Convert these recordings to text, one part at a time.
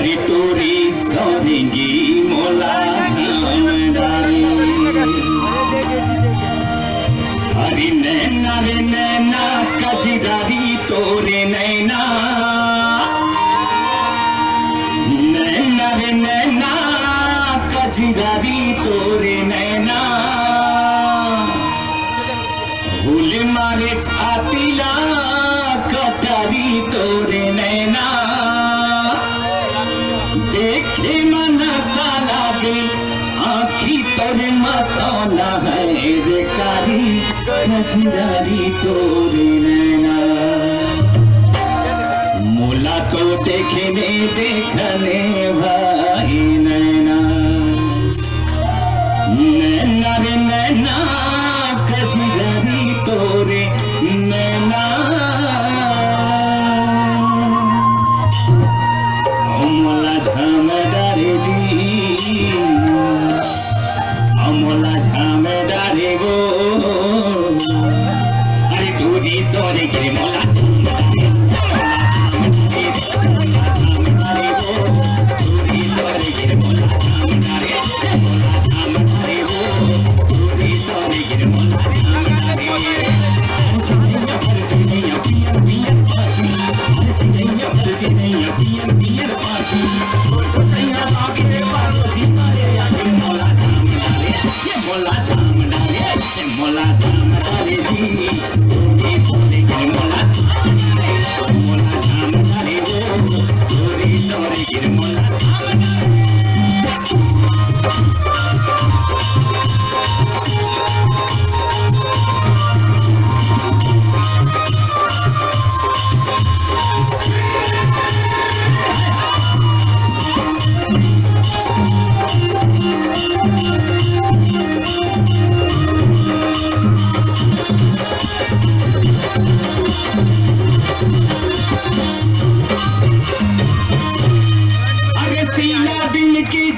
अरे तोरी सरेंगी मोला झामदारी अरे नैना रे नैना कजरारी तोरे नैना नैना रे नैना कजरारी तोरे नैना भूल मारे छातीला कटारी तोरे नैना देखे मन सा लागे आँखी तोरे मतौला है रे कारी कजरारी तोरे नैना मोला तो देखने देखने भाई नैना नैना रे नैना कजरारी तोरे नैना मोला झामदारे जी मोला झामदारे गो अरे तोरी सोरे के मोला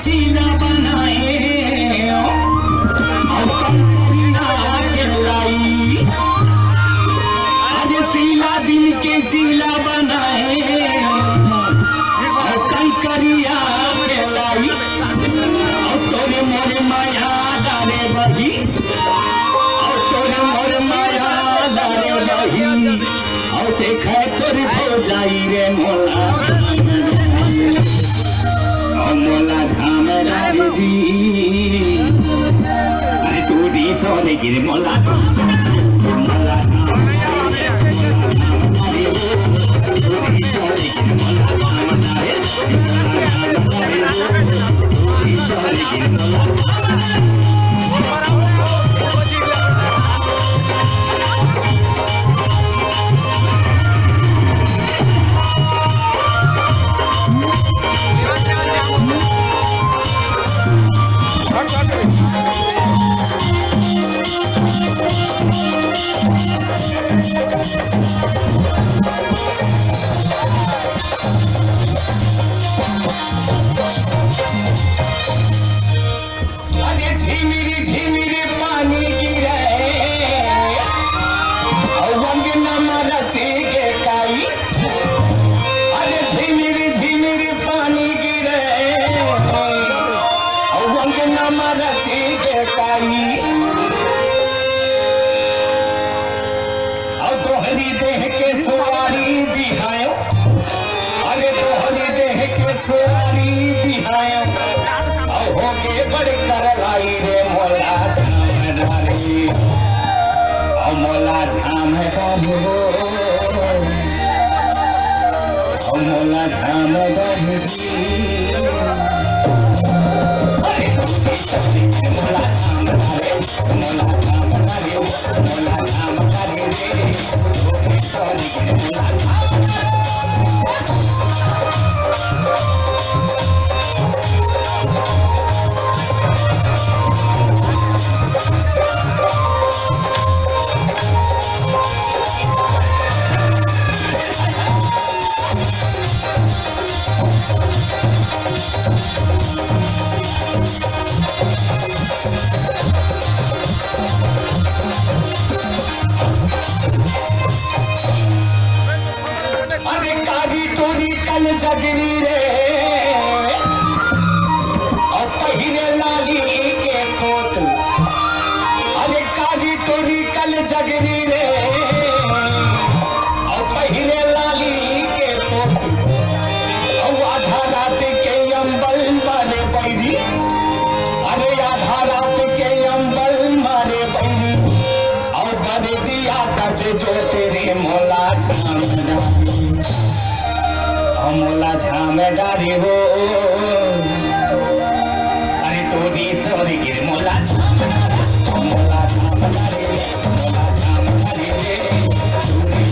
चीला बनाए और के लाई आज सीला दिन के चीला बनाए और कंकरिया के लाई और तोरे मोर माया दारे बही और तोरे मोर माया दारे बही और देखे तोरे हो जाई रे मोला मोला झामदारी जी अरे तोरी सोरे गिर मोला मोला झिमिरी झिमिरी पानी गिरे के काई अरे झिमिरी झिमिरी पानी गिरे के काई और तोहरी देह के सवारी बिहायो अरे तोहरी देह के सवारी बिहायो होके बड़ कर लाई रे मोला झामदारी मोला झामदारी मोला झामदारी अरे मोला झामदारी मोला झामदारी मोला झामदारी डगरी रे और पहले लाली के तो और आधा रात के अंबल मारे पैरी अरे आधा रात के अंबल मारे पैरी और बड़े दिया कसे जो तेरे मोला झाम डारी हो अरे टोनी सवरी गिर मोला झाम डारी रे